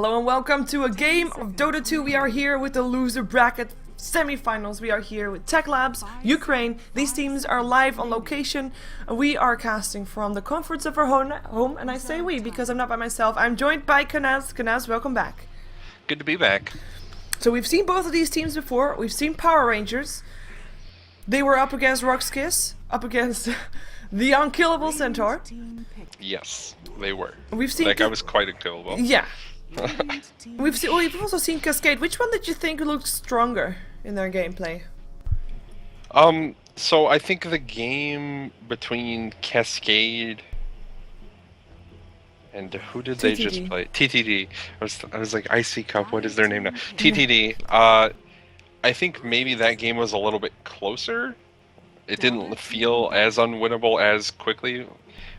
Hello and welcome to a game of Dota 2. We are here with the loser bracket semi-finals. We are here with Techlabs, Ukraine. These teams are live on location. We are casting from the comforts of our home, and I say we because I'm not by myself. I'm joined by Kanaz. Kanaz, welcome back. Good to be back. So we've seen both of these teams before. We've seen Power Rangers. They were up against Rockskiss, up against the unkillable Centaur. Yes, they were. We've seen that guy was quite unkillable. Yeah. We've also seen Cascade. Which one did you think looked stronger in their gameplay? So I think the game between Cascade and who did they just play? TTD. I was like, IC Cup, what is their name now? TTD. I think maybe that game was a little bit closer. It didn't feel as unwinnable as quickly,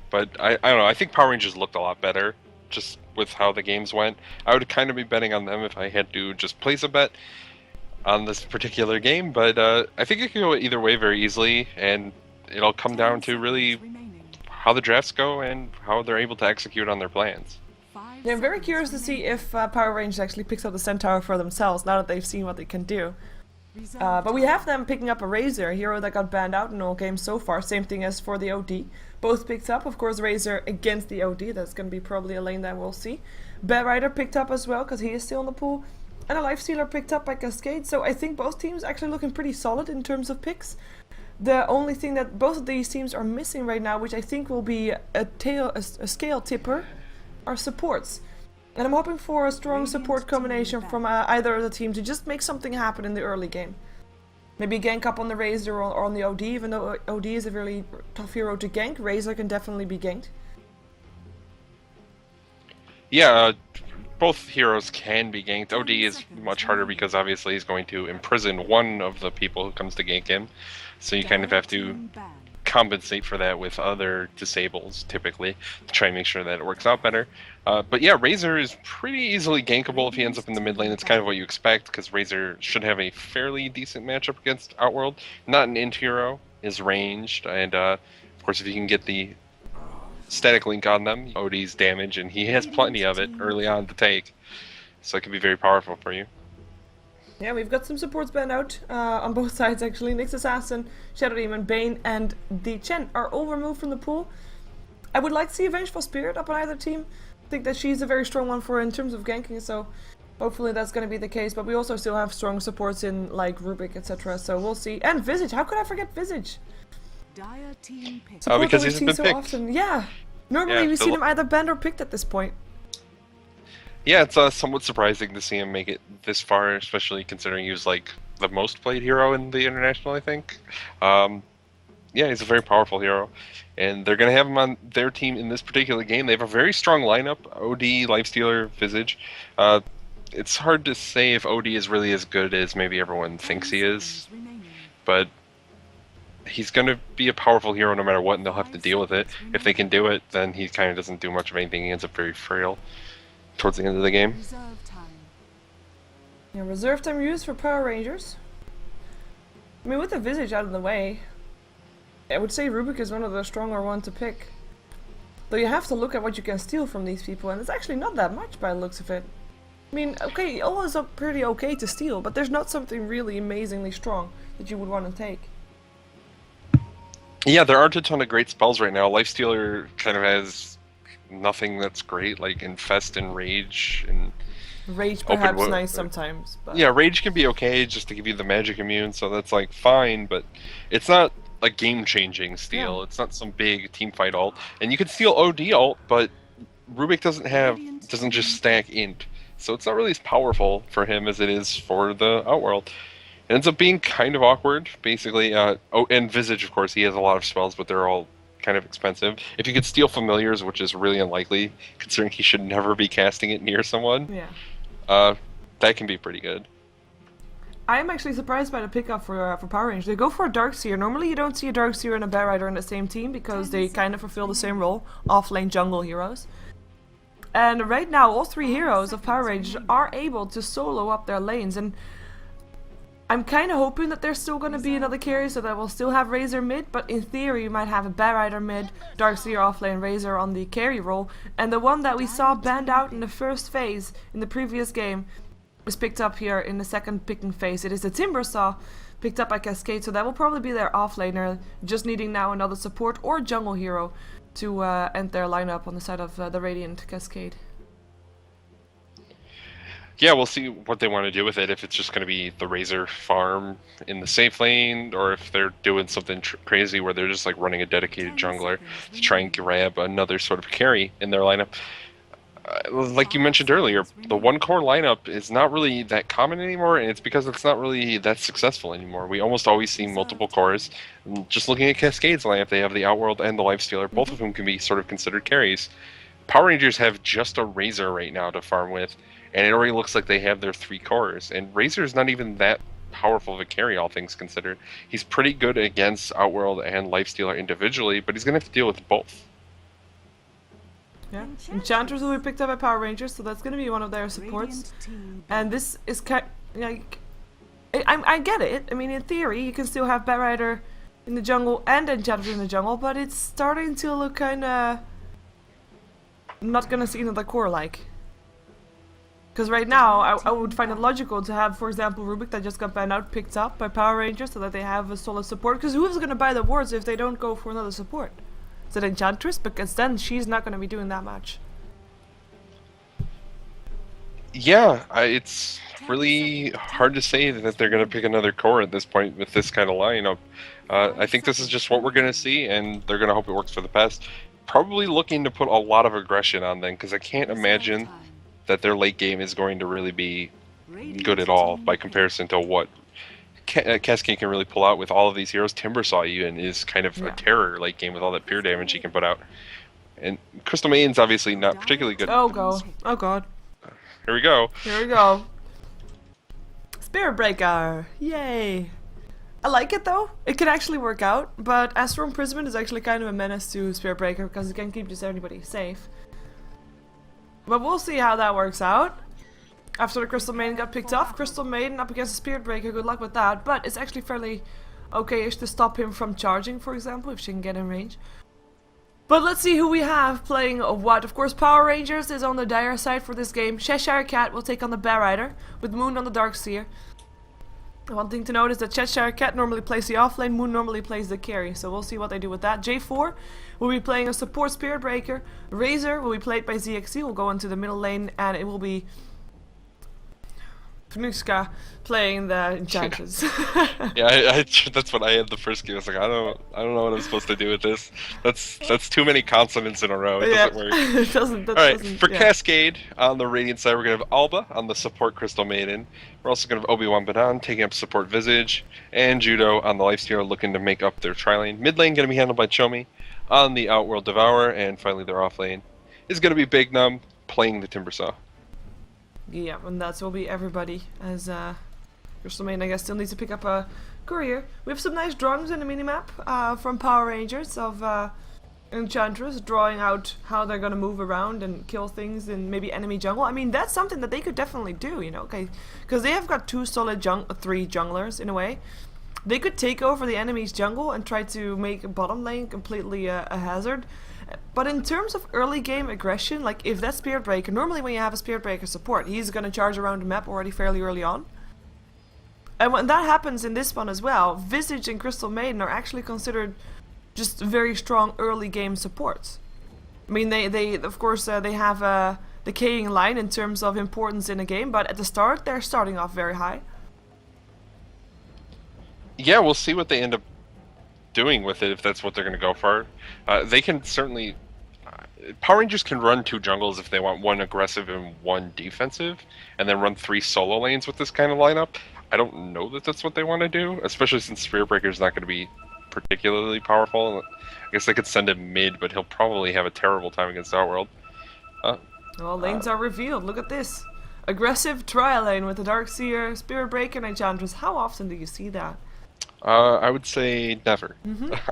but I don't know. I think Power Rangers looked a lot better, just with how the games went. I would kind of be betting on them if I had to just place a bet on this particular game, but I think it could go either way very easily, and it'll come down to really how the drafts go and how they're able to execute on their plans. Yeah, I'm very curious to see if Power Rangers actually picks up the Centaur for themselves now that they've seen what they can do. But we have them picking up a Razor, a hero that got banned out in all games so far. Same thing as for the OD. Both picked up, of course, Razor against the OD. That's going to be probably a lane that we'll see. Bad Rider picked up as well, because he is still in the pool. And a Lifestealer picked up by Cascade. So I think both teams actually looking pretty solid in terms of picks. The only thing that both of these teams are missing right now, which I think will be a scale tipper, are supports. And I'm hoping for a strong support combination from either of the team to just make something happen in the early game. Maybe gank up on the Razor or on the OD, even though OD is a really tough hero to gank. Razor can definitely be ganked. Yeah, both heroes can be ganked. OD is much harder because obviously he's going to imprison one of the people who comes to gank him. So you kind of have to compensate for that with other disables, typically, to try and make sure that it works out better. But yeah, Razor is pretty easily gankable if he ends up in the mid lane. It's kind of what you expect, because Razor should have a fairly decent matchup against Outworld. Not an int hero, is ranged, and of course if you can get the static link on them, OD's damage, and he has plenty of it early on to take. So it can be very powerful for you. Yeah, we've got some supports banned out on both sides actually. Nyx Assassin, Shadow Demon, Bane, and the Chen are all removed from the pool. I would like to see a Vengeful Spirit up on either team. I think that she's a very strong one for in terms of ganking, so hopefully that's going to be the case. But we also still have strong supports in like Rubik, etc. So we'll see. And Visage, how could I forget Visage? Oh, because he's been picked. Often. Yeah, normally we see him either banned or picked at this point. Yeah, it's somewhat surprising to see him make it this far, especially considering he was like the most played hero in the International, I think. Yeah, he's a very powerful hero, and they're going to have him on their team in this particular game. They have a very strong lineup: OD, Lifestealer, Visage. It's hard to say if OD is really as good as maybe everyone thinks he is, but he's going to be a powerful hero no matter what, and they'll have to deal with it. If they can do it, then he kind of doesn't do much of anything. He ends up very frail towards the end of the game. Yeah, reserve time used for Power Rangers. I mean, with the Visage out of the way, I would say Rubik is one of the stronger ones to pick. Though you have to look at what you can steal from these people, and it's actually not that much by the looks of it. I mean, okay, all is pretty okay to steal, but there's not something really amazingly strong that you would want to take. Yeah, there aren't a ton of great spells right now. Lifestealer kind of has nothing that's great, like Infest and Rage and Rage perhaps nice sometimes, but yeah, Rage can be okay just to give you the magic immune, so that's like fine, but it's not a game-changing steal. Yeah. It's not some big team fight ult, and you can steal OD ult, but Rubik doesn't just stack int, so it's not really as powerful for him as it is for the Outworld. It ends up being kind of awkward, basically. Oh, and Visage, of course, he has a lot of spells, but they're all kind of expensive. If you could steal Familiars, which is really unlikely, considering he should never be casting it near someone, that can be pretty good. I'm actually surprised by the pickup for Power Rangers. They go for a Darkseer. Normally you don't see a Darkseer and a Bad Rider in the same team because they kind of fulfill the same role, off-lane jungle heroes. And right now all three heroes of Power Rangers are able to solo up their lanes, and I'm kind of hoping that there's still going to be another carry, so that we'll still have Razor mid, but in theory you might have a Batrider mid, Darkseer offlane, Razor on the carry role, and the one that we saw banned out in the first phase in the previous game is picked up here in the second picking phase. It is the Timbersaw, picked up by Cascade, so that will probably be their offlaner, just needing now another support or jungle hero to end their lineup on the side of the Radiant Cascade. Yeah, we'll see what they want to do with it, if it's just going to be the Razor farm in the safe lane, or if they're doing something crazy where they're just like running a dedicated jungler to try and grab another sort of carry in their lineup. Like you mentioned earlier, the one core lineup is not really that common anymore, and it's because it's not really that successful anymore. We almost always see multiple cores. Just looking at Cascade's lineup, they have the Outworld and the Lifestealer, both of whom can be sort of considered carries. Power Rangers have just a Razor right now to farm with, and it already looks like they have their 3 cores. And Razor's not even that powerful of a carry, all things considered. He's pretty good against Outworld and Lifestealer individually, but he's going to have to deal with both. Yeah, Enchantress will be picked up by Power Rangers, so that's going to be one of their supports. And this is kind like, I get it. I mean, in theory, you can still have Batrider in the jungle and Enchantress in the jungle, but it's starting to look kind of not going to see another core like. Because right now, I would find it logical to have, for example, Rubik that just got banned out picked up by Power Rangers so that they have a solid support. Because who's going to buy the wards if they don't go for another support? Is it Enchantress? Because then she's not going to be doing that much. Yeah, it's really hard to say that they're going to pick another core at this point with this kind of lineup. I think this is just what we're going to see, and they're going to hope it works for the best. Probably looking to put a lot of aggression on them, because I can't imagine that their late game is going to really be good at all by comparison to what Cascade can really pull out with all of these heroes. Timbersaw even is kind of a terror late game with all that pure damage he can put out. And Crystal Maiden's obviously not particularly good. Oh god. Oh god. Here we go. Here we go. Spirit Breaker. Yay. I like it though. It can actually work out, but Astral Imprisonment is actually kind of a menace to Spirit Breaker because it can keep just everybody safe. But we'll see how that works out. After the Crystal Maiden got picked off, Crystal Maiden up against the Spirit Breaker, good luck with that. But it's actually fairly okay-ish to stop him from charging, for example, if she can get in range. But let's see who we have playing what. Of course, Power Rangers is on the dire side for this game. Cheshire Cat will take on the Batrider, with Moon on the Darkseer. One thing to note is that Cheshire Cat normally plays the offlane, Moon normally plays the carry, so we'll see what they do with that. J4 will be playing a support Spirit Breaker. Razor will be played by ZXC, will go into the middle lane, and it will be Pnuska playing the Enchantress. Yeah, that's what I had the first game. I was like, I don't know what I'm supposed to do with this. That's too many consonants in a row. It doesn't work. It doesn't. Alright, for Cascade, on the Radiant side, we're going to have Alba on the support Crystal Maiden. We're also going to have Obi-Wan Banan taking up support Visage, and Judo on the Lifestealer looking to make up their tri-lane. Mid lane going to be handled by Chomi. On the Outworld Devourer, and finally their off lane is going to be Big Num playing the Timbersaw. Yeah, and that will be everybody, as Crystal Maiden, I guess, still needs to pick up a courier. We have some nice drawings in the minimap from Power Rangers of Enchantress, drawing out how they're gonna move around and kill things in maybe enemy jungle. I mean, that's something that they could definitely do, you know, okay? Because they have got 3 junglers, in a way. They could take over the enemy's jungle and try to make bottom lane completely a hazard. But in terms of early game aggression, like if that Spirit Breaker, normally when you have a Spirit Breaker support, he's gonna charge around the map already fairly early on. And when that happens in this one as well, Visage and Crystal Maiden are actually considered just very strong early game supports. I mean, they of course they have a decaying line in terms of importance in a game, but at the start they're starting off very high. Yeah, we'll see what they end up doing with it if that's what they're going to go for. They can certainly... Power Rangers can run 2 jungles if they want, 1 aggressive and 1 defensive, and then run 3 solo lanes with this kind of lineup. I don't know that that's what they want to do, especially since Spirit Breaker is not going to be particularly powerful. I guess they could send him mid, but he'll probably have a terrible time against Outworld. Well, lanes are revealed. Look at this. Aggressive trial lane with the Darkseer, Spirit Breaker, and Enchantress. How often do you see that? I would say never.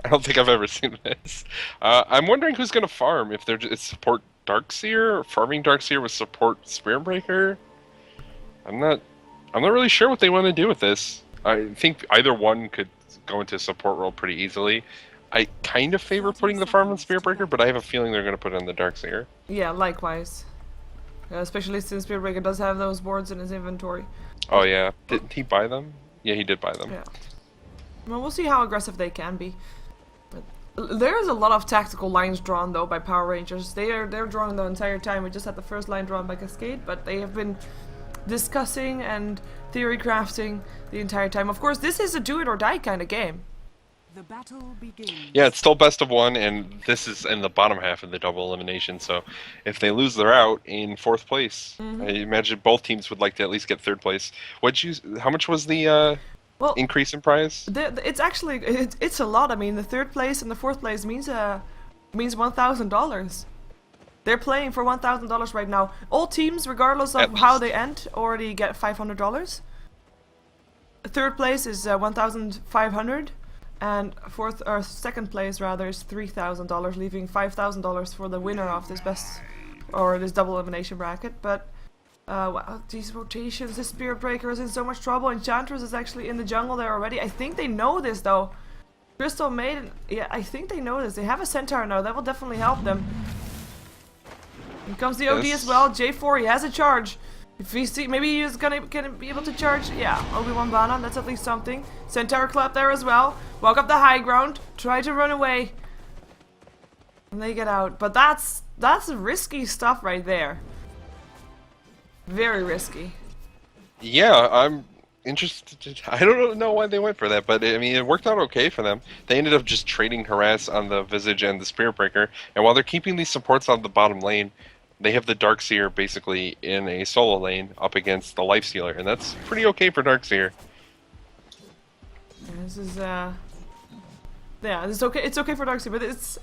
I don't think I've ever seen this. I'm wondering who's going to farm, if they're just support Darkseer, or farming Darkseer with support Spirit Breaker. I'm not really sure what they want to do with this. I think either one could go into a support role pretty easily. I kind of favor putting the farm on Spiritbreaker, but I have a feeling they're going to put it on the Darkseer. Yeah, likewise. Especially since Spiritbreaker does have those boards in his inventory. Oh yeah, did he buy them? Yeah, he did buy them. Yeah. Well, we'll see how aggressive they can be. But there is a lot of tactical lines drawn though by Power Rangers. They're drawing the entire time. We just had the first line drawn by Cascade, but they have been discussing and theory crafting the entire time. Of course, this is a do it or die kind of game. The battle begins. Yeah, it's still best of one, and this is in the bottom half of the double elimination. So, if they lose, they're out in 4th place. I imagine both teams would like to at least get 3rd place. How much was the increase in prize? It's actually it's a lot. I mean, the 3rd place and the 4th place means $1,000. They're playing for $1,000 right now. All teams, regardless of how they end, already get $500. 3rd place is $1,500. And 2nd place rather is $3,000, leaving $5,000 for the winner of this this double elimination bracket. But wow, these rotations, this Spiritbreaker is in so much trouble. Enchantress is actually in the jungle there already. I think they know this though. Crystal Maiden, yeah, I think they know this. They have a Centaur now. That will definitely help them. Here comes the OD as well. J4, he has a charge. If we see, maybe he's gonna be able to charge. Yeah, Obi-Wan Banan, that's at least something. Centaur Club there as well. Walk up the high ground. Try to run away. And they get out. But that's risky stuff right there. Very risky. Yeah, I'm interested. I don't know why they went for that, but I mean, it worked out okay for them. They ended up just trading Harass on the Visage and the Spiritbreaker, and while they're keeping these supports on the bottom lane, they have the Darkseer basically in a solo lane up against the Lifestealer, and that's pretty okay for Darkseer. This is yeah, it's okay. It's okay for Darkseer, but it's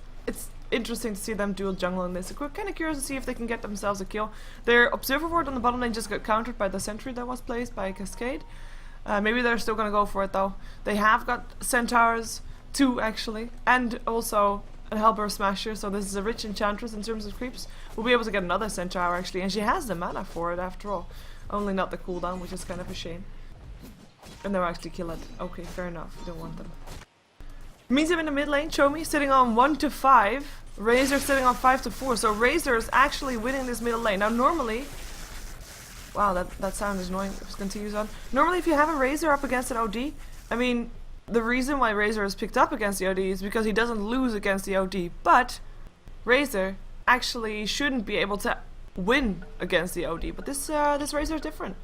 interesting to see them dual jungle in this. We're kind of curious to see if they can get themselves a kill. Their Observer Ward on the bottom lane just got countered by the sentry that was placed by Cascade. Maybe they're still gonna go for it though. They have got Centaurs, 2 actually, and also a Hellburst Smasher, so this is a rich Enchantress in terms of creeps. We'll be able to get another Centaur actually, and she has the mana for it after all. Only not the cooldown, which is kind of a shame. And they'll actually kill it. Okay, fair enough. You don't want them. Means him in the mid lane, Chomi sitting on 1 to 5. Razor sitting on 5 to 4. So Razor is actually winning this middle lane. Now normally... Wow, that sound is annoying. It continues on. Normally if you have a Razor up against an OD, I mean, the reason why Razor is picked up against the OD is because he doesn't lose against the OD. But Razor actually shouldn't be able to win against the OD. But this Razor is different.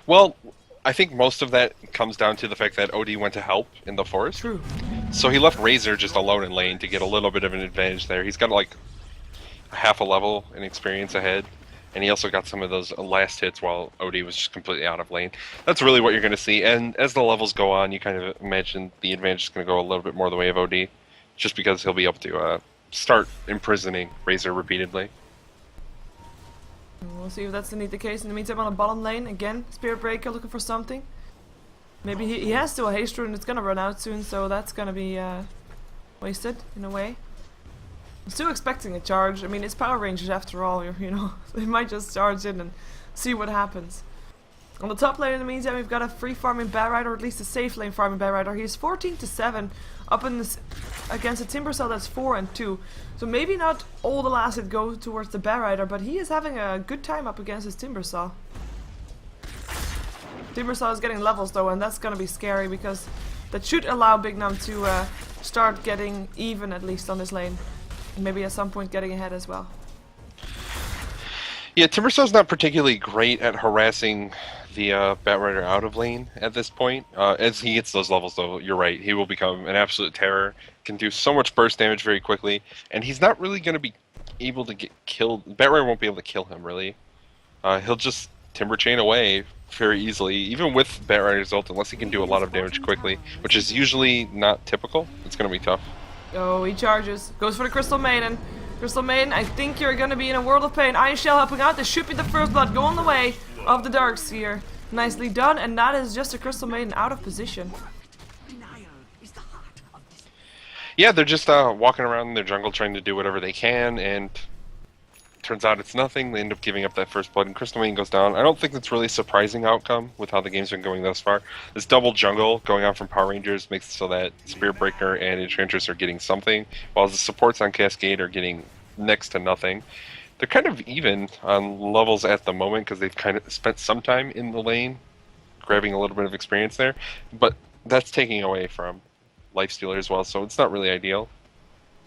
Well, I think most of that comes down to the fact that OD went to help in the forest. True. So he left Razor just alone in lane to get a little bit of an advantage there. He's got like half a level in experience ahead. And he also got some of those last hits while OD was just completely out of lane. That's really what you're going to see. And as the levels go on, you kind of imagine the advantage is going to go a little bit more the way of OD. Just because he'll be able to start imprisoning Razor repeatedly. We'll see if that's indeed the case. In the meantime, on the bottom lane, again, Spiritbreaker looking for something. Maybe he has still a haste rune, it's gonna run out soon, so that's gonna be wasted, in a way. I'm still expecting a charge. I mean, it's Power Rangers after all, you know. They might just charge in and see what happens. On the top lane, in the meantime, we've got a free farming Bat Rider, or at least a safe lane farming Bat Rider. He's 14 to 7 up in this against a Timber Cell that's 4 and 2. So maybe not all the last hit go towards the Bat Rider, but he is having a good time up against his Timber Cell. Timber Cell is getting levels though, and that's gonna be scary because that should allow Big Num to start getting even at least on this lane. And maybe at some point getting ahead as well. Yeah, Timbersail's not particularly great at harassing the Bat Rider out of lane at this point. As he gets those levels, though, you're right. He will become an absolute terror. Can do so much burst damage very quickly, and he's not really going to be able to get killed. Bat Rider won't be able to kill him, really. He'll just Timber Chain away very easily, even with Bat Rider's ult, unless he can do a lot of damage quickly, which is usually not typical. It's going to be tough. Oh, he charges. Goes for the Crystal Maiden. Crystal Maiden, I think you're going to be in a world of pain. Iron Shell helping out. This should be the first blood going the way of the Darkseer. Nicely done, and that is just a Crystal Maiden out of position. Yeah, they're just walking around their jungle trying to do whatever they can, and turns out it's nothing. They end up giving up that first blood, and Crystal Main goes down. I don't think that's really a surprising outcome with how the game's been going thus far. This double jungle going on from Power Rangers makes it so that Spirit Breaker and Enchantress are getting something, while the supports on Cascade are getting next to nothing. They're kind of even on levels at the moment because they've kind of spent some time in the lane, grabbing a little bit of experience there, but that's taking away from Lifestealer as well, so it's not really ideal.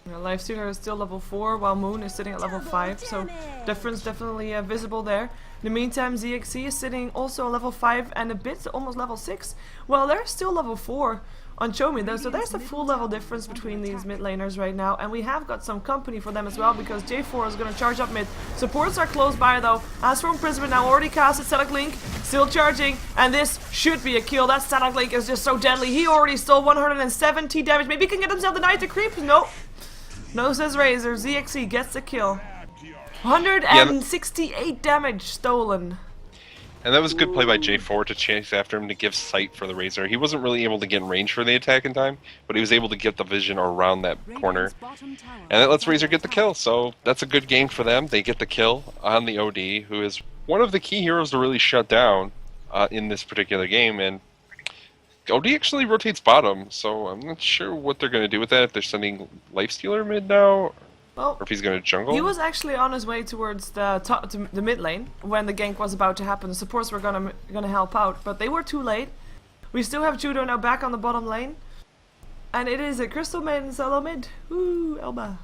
Lifestealer is still level 4 while Moon is sitting at level 5, so difference definitely visible there. In the meantime, ZXC is sitting also on level 5 and a bit almost level 6. Well, they're still level 4 on Chomi though, so there's a full level difference between these mid laners right now, and we have got some company for them as well because J4 is going to charge up mid. Supports are close by though. As for Imprisonment now already casted, Static Link still charging, and this should be a kill. That Static Link is just so deadly. He already stole 170 damage. Maybe he can get himself the Knight to creep. Nope. No, says Razor. ZXC gets the kill. 168 damage stolen. And that was a good play by J4 to chase after him to give sight for the Razor. He wasn't really able to get in range for the attack in time, but he was able to get the vision around that corner. And that lets Razor get the kill, so that's a good game for them. They get the kill on the OD, who is one of the key heroes to really shut down in this particular game. And OD actually rotates bottom, so I'm not sure what they're going to do with that, if they're sending Lifestealer mid now, well, or if he's going to jungle. He was actually on his way towards the top, to the mid lane when the gank was about to happen. The supports were gonna help out, but they were too late. We still have Judo now back on the bottom lane, and it is a Crystal Main solo mid. Woo, Elba.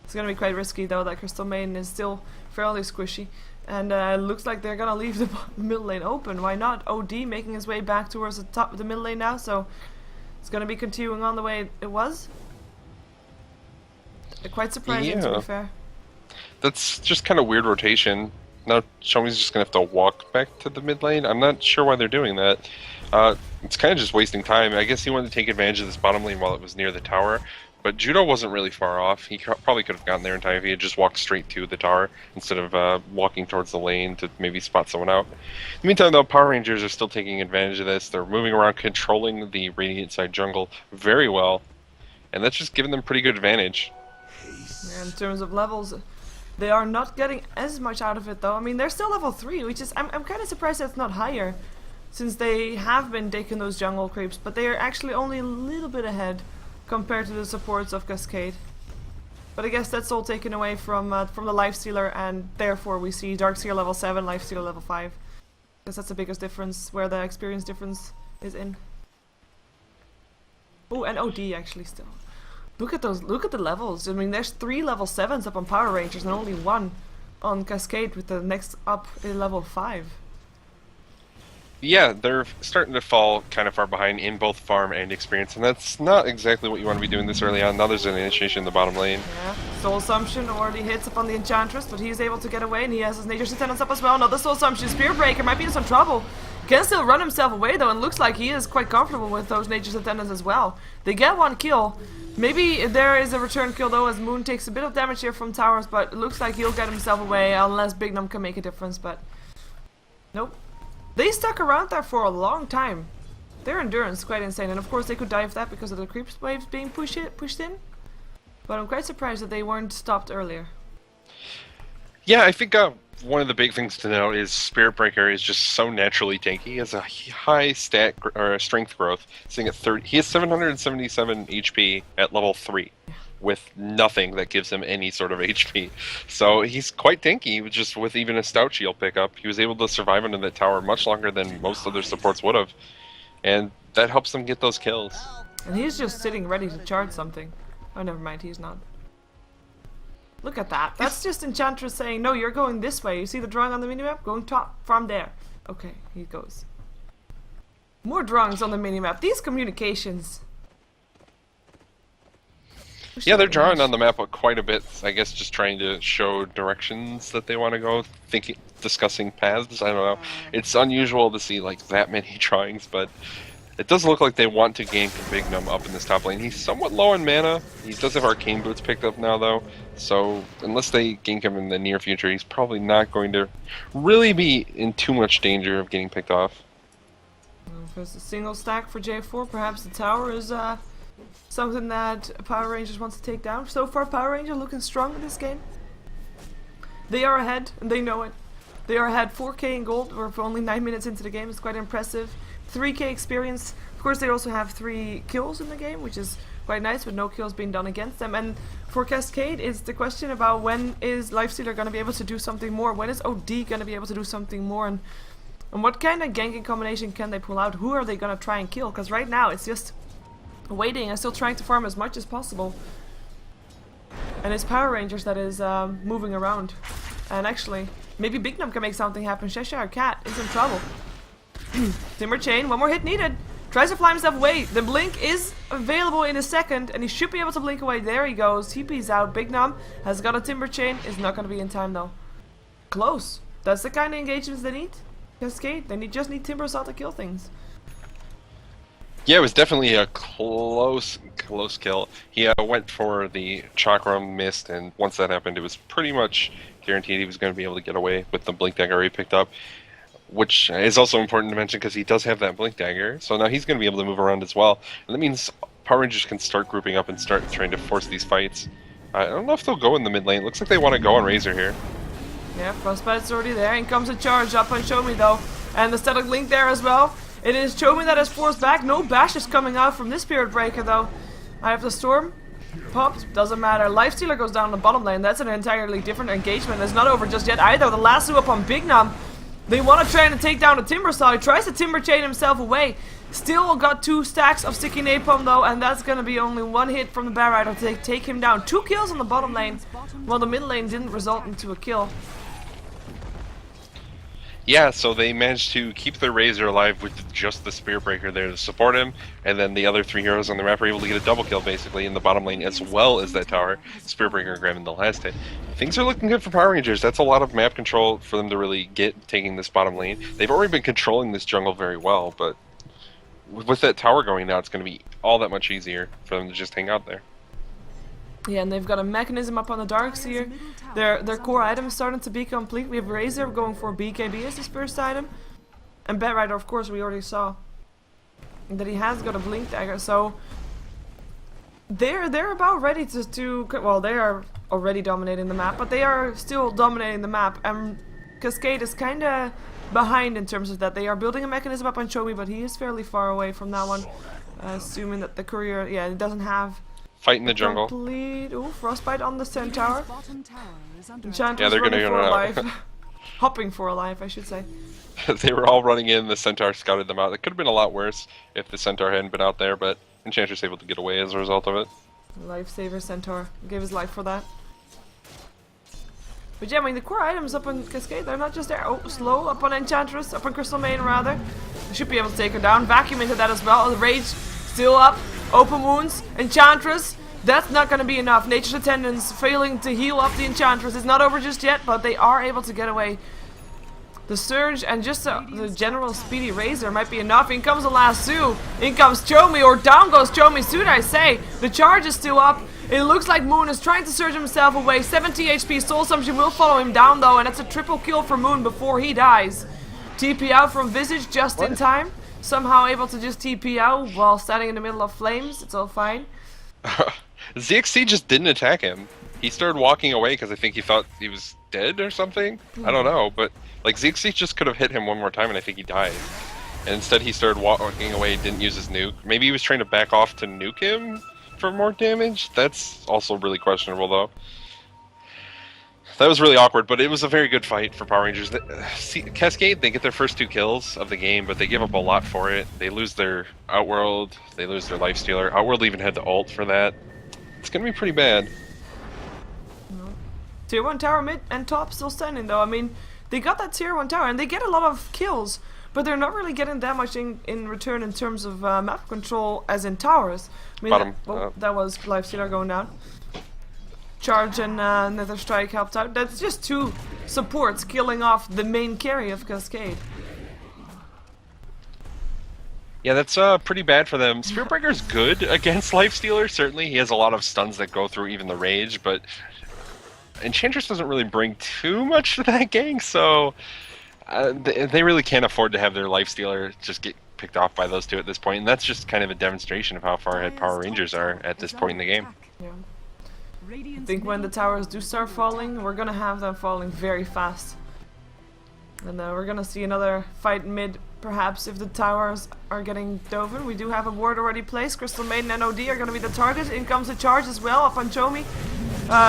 It's gonna be quite risky though. That Crystal Main is still fairly squishy. And looks like they're gonna leave the middle lane open. Why not? OD making his way back towards the top of the middle lane now, so it's gonna be continuing on the way it was. Quite surprising, to be fair. That's just kind of weird rotation. Now Shomi's just gonna have to walk back to the mid lane. I'm not sure why they're doing that. It's kind of just wasting time. I guess he wanted to take advantage of this bottom lane while it was near the tower. But Judo wasn't really far off. He probably could have gotten there in time if he had just walked straight to the tower instead of walking towards the lane to maybe spot someone out. In the meantime, though, Power Rangers are still taking advantage of this. They're moving around, controlling the Radiant side jungle very well, and that's just giving them pretty good advantage. Yeah, in terms of levels, they are not getting as much out of it, though. I mean, they're still level 3, which is... I'm kind of surprised that's not higher, since they have been taking those jungle creeps, but they are actually only a little bit ahead compared to the supports of Cascade. But I guess that's all taken away from the Lifestealer, and therefore we see Darkseer level 7, Lifestealer level 5. Because that's the biggest difference, where the experience difference is in. Oh, and OD actually still. Look at those, look at the levels. I mean, there's 3 level 7s up on Power Rangers and only 1 on Cascade, with the next up in level 5. Yeah, they're starting to fall kind of far behind in both farm and experience, and that's not exactly what you want to be doing this early on. Now there's an initiation in the bottom lane. Yeah, Soul Assumption already hits upon the Enchantress, but he's able to get away, and he has his Nature's Attendants up as well. Another Soul Assumption. Spirit Breaker might be in some trouble. Can still run himself away though, and looks like he is quite comfortable with those Nature's Attendants as well. They get 1 kill. Maybe there is a return kill though, as Moon takes a bit of damage here from towers, but it looks like he'll get himself away unless Big Num can make a difference, but nope. They stuck around there for a long time. Their endurance is quite insane, and of course they could die of that because of the creeps waves being pushed in. But I'm quite surprised that they weren't stopped earlier. Yeah, I think one of the big things to know is Spirit Breaker is just so naturally tanky. He has a high stat or strength growth, sitting at 30. He has 777 HP at level 3. With nothing that gives him any sort of HP. So he's quite tanky, just with even a stout shield pickup. He was able to survive under that tower much longer than most other supports would have. And that helps them get those kills. And he's just sitting ready to charge something. Oh, never mind, he's not. Look at that. That's just Enchantress saying, no, you're going this way. You see the drawing on the minimap? Going top, from there. Okay, he goes. More drawings on the minimap. These communications... Yeah, they're drawing on the map quite a bit, I guess, just trying to show directions that they want to go, discussing paths, I don't know. It's unusual to see, like, that many drawings, but it does look like they want to gank Big Num up in this top lane. He's somewhat low in mana. He does have Arcane Boots picked up now, though, so unless they gank him in the near future, he's probably not going to really be in too much danger of getting picked off. If there's a single stack for J4, perhaps the tower is, something that Power Rangers wants to take down. So far, Power Ranger looking strong in this game. They are ahead, and they know it. They are ahead 4k in gold. We're only 9 minutes into the game. It's quite impressive. 3k experience. Of course, they also have 3 kills in the game, which is quite nice, with no kills being done against them. And for Cascade, it's the question about when is Lifestealer going to be able to do something more? When is OD going to be able to do something more? And what kind of ganking combination can they pull out? Who are they going to try and kill? Because right now, it's just waiting and still trying to farm as much as possible. And it's Power Rangers that is moving around. And actually, maybe Big Num can make something happen. Cheshire Cat is in trouble. Timber Chain, one more hit needed. Tries to fly himself away. The blink is available in a second, and he should be able to blink away. There he goes. TP's out. Big Num has got a Timber Chain. Is not going to be in time though. Close. That's the kind of engagements they need. Cascade. They just need Timber Saw to kill things. Yeah, it was definitely a close kill. He went for the chakra, missed, and once that happened, it was pretty much guaranteed he was going to be able to get away with the blink dagger he picked up, which is also important to mention because he does have that blink dagger. So now he's going to be able to move around as well, and that means Power Rangers can start grouping up and start trying to force these fights. I don't know if they'll go in the mid lane. It looks like they want to go on Razor here. Yeah, Frostbite's already there. In comes a charge up on Show Me though, and the static link there as well. It is Chomi that is forced back. No bash is coming out from this Spirit Breaker though. I have the Storm. Popped. Doesn't matter. Lifestealer goes down the bottom lane. That's an entirely different engagement. It's not over just yet either. The lasso up on Big Num. They want to try and take down the Timber Saw. He tries to Timber Chain himself away. Still got 2 stacks of Sticky Napalm though, and that's going to be only 1 hit from the Bear Rider to take him down. 2 kills on the bottom lane, while the mid lane didn't result into a kill. Yeah, so they managed to keep their Razor alive with just the Spear Breaker there to support him, and then the other 3 heroes on the map were able to get a double kill basically in the bottom lane as well as that tower. Spear Breaker grabbing the last hit. Things are looking good for Power Rangers. That's a lot of map control for them to really get taking this bottom lane. They've already been controlling this jungle very well, but with that tower going now, it's going to be all that much easier for them to just hang out there. Yeah, and they've got a mechanism up on the Darkseer. Their core items starting to be complete. We have Razor going for BKB as his first item. And Bat Rider, of course, we already saw that he has got a Blink Dagger. So they're about ready to well, they are already dominating the map, but they are still dominating the map. And Cascade is kind of behind in terms of that. They are building a mechanism up on Chomi, but he is fairly far away from that one. Assuming that the courier, yeah, it doesn't have fight in the jungle. Complete. Ooh, Frostbite on the Centaur. Enchantress Yeah, they're gonna running go for a out. life. Hopping for a life, I should say. They were all running in, the Centaur scouted them out. It could have been a lot worse if the Centaur hadn't been out there, but Enchantress able to get away as a result of it. Lifesaver Centaur. Gave his life for that. But yeah, I mean, the core items up on Cascade, they're not just there. Oh, slow up on Enchantress, up on Crystal Main rather. They should be able to take her down. Vacuum into that as well. The Rage still up. Open wounds. Enchantress. That's not going to be enough. Nature's Attendants failing to heal up the Enchantress. It's not over just yet, but they are able to get away. The Surge and just the general speedy Razor might be enough. In comes the Lasso. In comes Chomi, or down goes Chomi, should I say. The charge is still up. It looks like Moon is trying to surge himself away. 70 HP. Soul Assumption will follow him down though, and that's a triple kill for Moon before he dies. TP out from Visage just in time. Somehow able to just TP out while standing in the middle of flames. It's all fine. ZXC just didn't attack him. He started walking away because I think he thought he was dead or something. I don't know, but like ZXC just could have hit him one more time and I think he died. And instead he started walking away, didn't use his nuke. Maybe he was trying to back off to nuke him for more damage? That's also really questionable though. That was really awkward, but it was a very good fight for Power Rangers. Cascade, they get their first 2 kills of the game, but they give up a lot for it. They lose their Outworld, they lose their Lifestealer. Outworld even had the ult for that. It's gonna be pretty bad. Tier 1 tower mid and top still standing though. I mean, they got that tier 1 tower and they get a lot of kills, but they're not really getting that much in return in terms of map control as in towers. I mean, Bottom. that was Lifestealer going down. Charge and Nether Strike helped out. That's just 2 supports killing off the main carry of Cascade. Yeah, that's pretty bad for them. Spearbreaker's good against Lifestealer, certainly. He has a lot of stuns that go through even the Rage, but Enchantress doesn't really bring too much to that gang, so they really can't afford to have their Lifestealer just get picked off by those 2 at this point, and that's just kind of a demonstration of how far ahead Power Rangers are at this point in the game. Yeah. I think when the towers do start falling, we're gonna have them falling very fast. And we're gonna see another fight mid, perhaps, if the towers are getting Doven. We do have a ward already placed. Crystal Maiden and OD are gonna be the target. In comes the charge as well up on Chomi.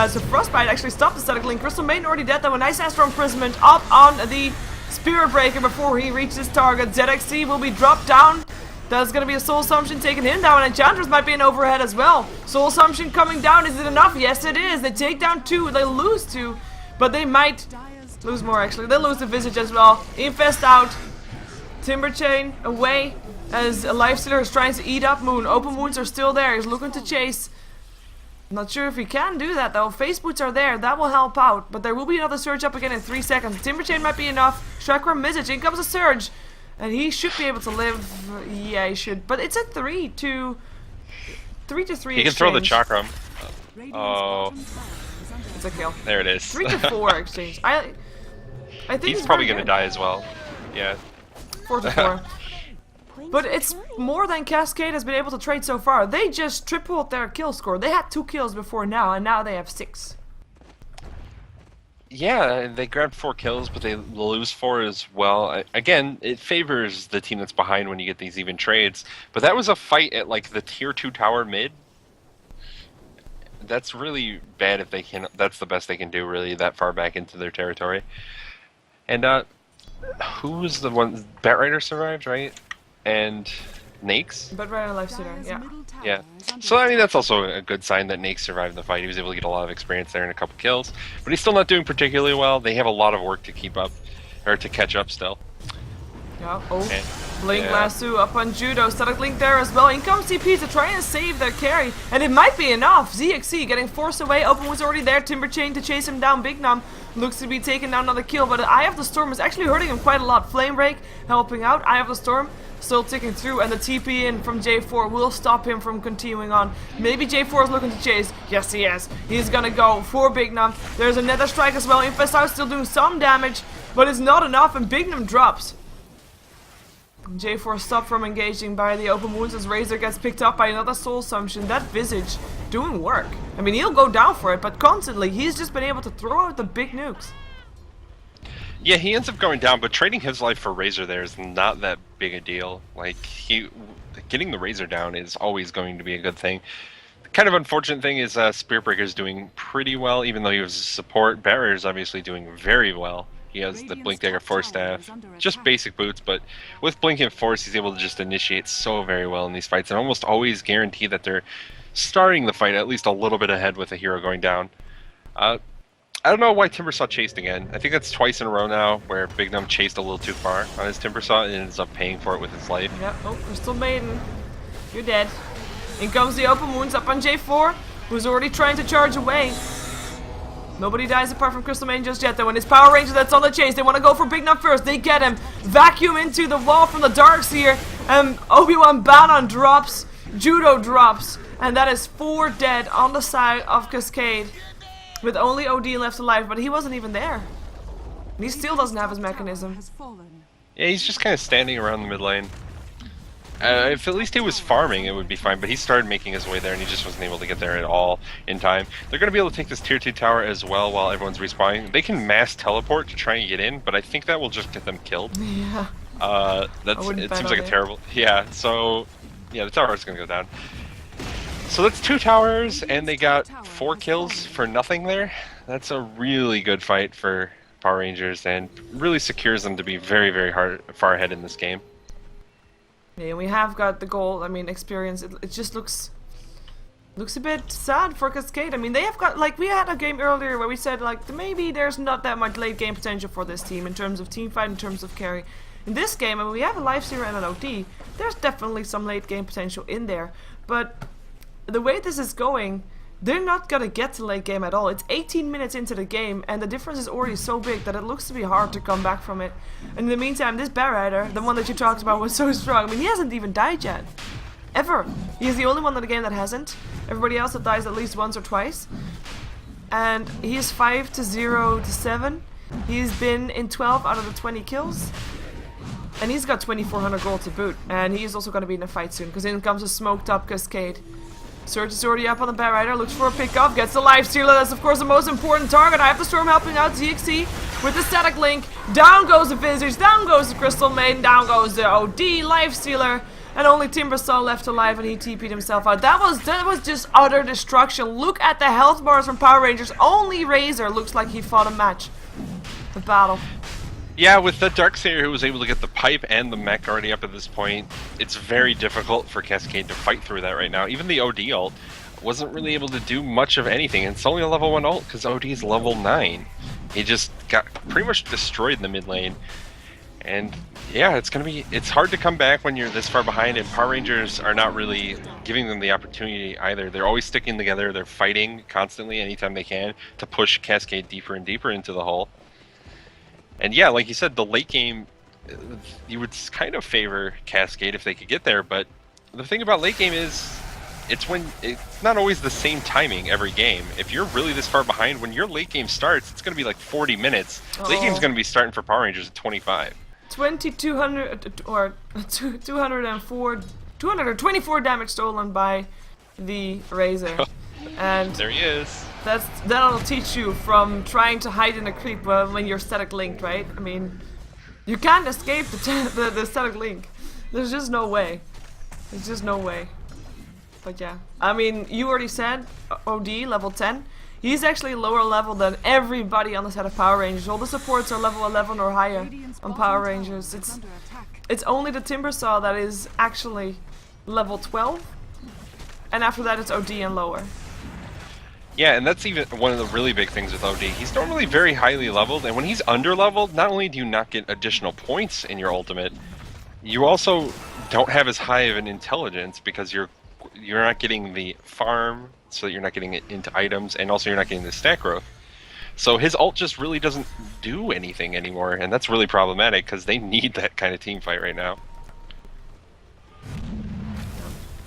So Frostbite actually stopped the static link. Crystal Maiden already dead though. A nice Astral Imprisonment up on the Spirit Breaker before he reaches target. ZXC will be dropped down. That's gonna be a Soul Assumption taking him down. And Enchantress might be an overhead as well. Soul Assumption coming down. Is it enough? Yes, it is. They take down 2. They lose 2. But they might lose more actually. They'll lose the Visage as well. Infest out. Timber Chain away as a Lifestealer is trying to eat up Moon. Open wounds are still there. He's looking to chase. Not sure if he can do that though. Face boots are there. That will help out. But there will be another surge up again in 3 seconds. Timber Chain might be enough. Chakra Visage. In comes a surge. And he should be able to live. Yeah, he should. But it's a 3 to 3 He can throw the Chakram. Oh. It's a kill. There it is. 3 to 4 exchange. I think He's probably gonna die as well. Yeah. 4 to 4. But it's more than Cascade has been able to trade so far. They just tripled their kill score. They had 2 kills before now, and now they have 6. Yeah, they grabbed 4 kills, but they lose 4 as well. Again, it favors the team that's behind when you get these even trades. But that was a fight at like the tier 2 tower mid. That's really bad if they can. That's the best they can do, really, that far back into their territory. And who was the one? Batrider survived, right? And Nakes? Batrider Lifestealer, yeah. Yeah. So I mean, that's also a good sign that Nakes survived the fight. He was able to get a lot of experience there and a couple kills, but he's still not doing particularly well. They have a lot of work to keep up, or to catch up still. Yeah. Oh. Blink Lasso up on Judo. Static Link there as well. In comes TP to try and save their carry. And it might be enough. ZXC getting forced away. Open was already there. Timber Chain to chase him down. Big Num looks to be taking down another kill. But Eye of the Storm is actually hurting him quite a lot. Flame Break helping out. Eye of the Storm still ticking through. And the TP in from J4 will stop him from continuing on. Maybe J4 is looking to chase. Yes, he is. He's gonna go for Big Num. There's a Nether Strike as well. Infest out still doing some damage. But it's not enough. And Big Num drops. J4 stopped from engaging by the open wounds as Razor gets picked up by another Soul Assumption. That Visage doing work. I mean, he'll go down for it, but constantly he's just been able to throw out the big nukes. Yeah, he ends up going down, but trading his life for Razor there is not that big a deal. Like, getting the Razor down is always going to be a good thing. The kind of unfortunate thing is Spirit Breaker's doing pretty well, even though he was a support. Barrier's obviously doing very well. He has the Blink Dagger Force Staff, just basic boots, but with Blink and Force, he's able to just initiate so very well in these fights and almost always guarantee that they're starting the fight at least a little bit ahead with a hero going down. I don't know why Timbersaw chased again. I think that's twice in a row now where Big Num chased a little too far on his Timbersaw and ends up paying for it with his life. Yeah, oh, Crystal Maiden, you're dead. In comes the open wounds up on J4, who's already trying to charge away. Nobody dies apart from Crystal Maiden just yet though. And his Power Ranger that's on the chase. They want to go for Big Nut first. They get him. Vacuum into the wall from the Darkseer. Obi-Wan Bannon drops. Judo drops. And that is 4 dead on the side of Cascade. With only OD left alive. But he wasn't even there. And he still doesn't have his mechanism. Yeah, he's just kind of standing around the mid lane. If at least he was farming, it would be fine, but he started making his way there and he just wasn't able to get there at all in time. They're going to be able to take this tier 2 tower as well while everyone's respawning. They can mass teleport to try and get in, but I think that will just get them killed. Yeah. It seems like a terrible... Yeah, so... Yeah, the tower is going to go down. So that's 2 towers, and they got 4 kills for nothing there. That's a really good fight for Power Rangers, and really secures them to be very, very far ahead in this game. Yeah, we have got the goal. I mean, experience. It just looks a bit sad for Cascade. I mean, they have got, like, we had a game earlier where we said, like, maybe there's not that much late game potential for this team in terms of team fight, in terms of carry. In this game, I mean, we have a Lifestealer and an OD. There's definitely some late game potential in there, but the way this is going, they're not gonna get to late game at all. It's 18 minutes into the game, and the difference is already so big that it looks to be hard to come back from it. And in the meantime, this Batrider, the one that you talked about, was so strong. I mean, he hasn't even died yet. Ever. He's the only one in the game that hasn't. Everybody else that dies at least once or twice. And he is 5 to 0 to 7. He's been in 12 out of the 20 kills. And he's got 2400 gold to boot. And he's also going to be in a fight soon, because in comes a smoked up Cascade. Surge is already up on the Batrider, looks for a pickup, gets the life stealer. That's of course the most important target. I have the Storm helping out ZXC with the static link. Down goes the Visage, down goes the Crystal Maiden, down goes the OD life stealer. And only Timbersaw left alive, and he TP'd himself out. That was just utter destruction. Look at the health bars from Power Rangers. Only Razor looks like he fought a match. The battle. Yeah, with the Darkseer who was able to get the pipe and the mech already up at this point, it's very difficult for Cascade to fight through that right now. Even the OD ult wasn't really able to do much of anything. And it's only a level 1 ult because OD is level 9. He just got pretty much destroyed in the mid lane. And yeah, it's hard to come back when you're this far behind, and Power Rangers are not really giving them the opportunity either. They're always sticking together, they're fighting constantly anytime they can to push Cascade deeper and deeper into the hole. And yeah, like you said, the late game, you would kind of favor Cascade if they could get there, but the thing about late game is, it's not always the same timing every game. If you're really this far behind, when your late game starts, it's going to be like 40 minutes. Late game's going to be starting for Power Rangers at 25. 2,200 or 224 damage stolen by the Razor, and there he is. That'll teach you from trying to hide in a creep when you're static linked, right? I mean, you can't escape the static link. There's just no way. There's just no way. But yeah, I mean, you already said OD level 10. He's actually lower level than everybody on the set of Power Rangers. All the supports are level 11 or higher on Power Rangers. It's only the Timbersaw that is actually level 12. And after that it's OD and lower. Yeah, and that's even one of the really big things with OD. He's normally very highly leveled, and when he's under leveled, not only do you not get additional points in your ultimate, you also don't have as high of an intelligence because you're not getting the farm, so you're not getting it into items, and also you're not getting the stat growth. So his ult just really doesn't do anything anymore, and that's really problematic because they need that kind of team fight right now.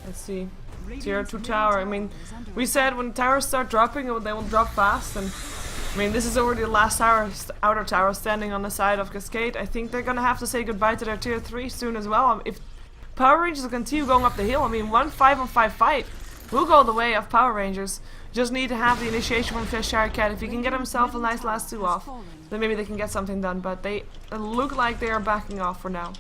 Let's see. Tier 2 tower. I mean, we said when towers start dropping, they will drop fast, and I mean, this is already the last outer tower standing on the side of Cascade. I think they're gonna have to say goodbye to their tier 3 soon as well. If Power Rangers continue going up the hill, I mean, 1 5-on-5 fight will go the way of Power Rangers. Just need to have the initiation from Cheshire Cat. If he can get himself a nice last 2 off, then maybe they can get something done, but they look like they are backing off for now.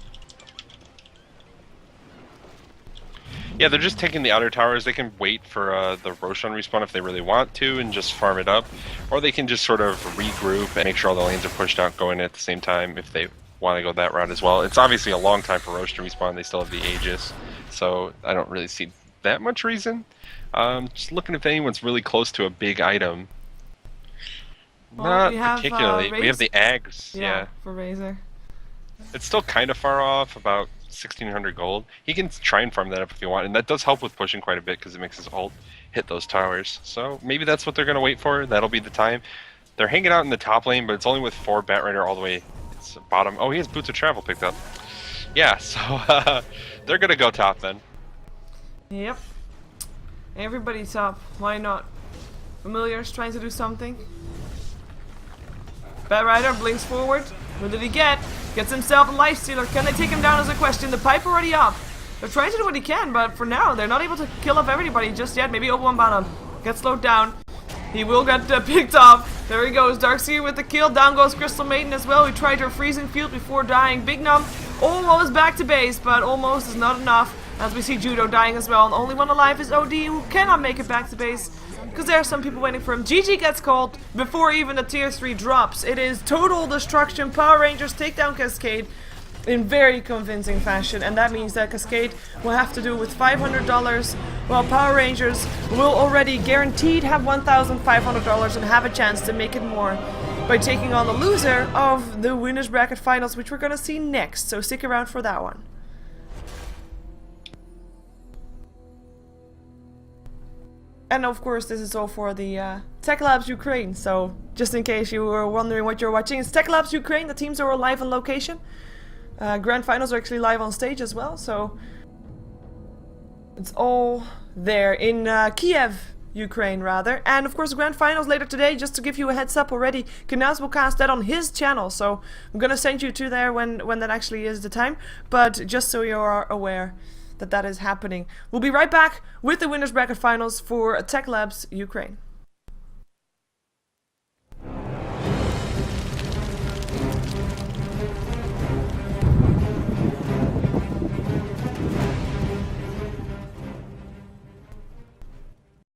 Yeah, they're just taking the outer towers. They can wait for the Roshan respawn if they really want to and just farm it up. Or they can just sort of regroup and make sure all the lanes are pushed out going at the same time if they want to go that route as well. It's obviously a long time for Roshan to respawn. They still have the Aegis, so I don't really see that much reason. Just looking if anyone's really close to a big item. Well, not particularly. We have the Ags. Yeah. For Razor. It's still kind of far off, about 1,600 gold. He can try and farm that up if you want, and that does help with pushing quite a bit because it makes his ult hit those towers. So maybe that's what they're going to wait for. That'll be the time. They're hanging out in the top lane, but it's only with 4 Batrider all the way to bottom. Oh, he has Boots of Travel picked up. Yeah, so they're going to go top then. Yep. Everybody top. Why not? Familiar's trying to do something. Batrider blinks forward. What did he get? Gets himself a life stealer. Can they take him down is a question. The pipe already up. They're trying to do what he can, but for now they're not able to kill off everybody just yet. Maybe Obi-Wan bottom. Gets slowed down. He will get picked off. There he goes. Darkseer with the kill. Down goes Crystal Maiden as well. He tried her freezing field before dying. Big Num almost back to base, but almost is not enough. As we see Judo dying as well. And only one alive is OD, who cannot make it back to base. Because there are some people waiting for him. GG gets called before even the tier 3 drops. It is total destruction. Power Rangers take down Cascade in very convincing fashion. And that means that Cascade will have to do with $500, while Power Rangers will already guaranteed have $1,500 and have a chance to make it more by taking on the loser of the Winners Bracket Finals, which we're going to see next. So stick around for that one. And of course, this is all for the Techlabs Ukraine. So, just in case you were wondering what you're watching, it's Techlabs Ukraine. The teams are all live on location. Grand Finals are actually live on stage as well. So, it's all there in Kiev, Ukraine, rather. And of course, the Grand Finals later today, just to give you a heads up already, Knaz will cast that on his channel. So, I'm gonna send you to there when that actually is the time. But just so you are aware. that is happening. We'll be right back with the winners bracket finals for Techlabs Ukraine.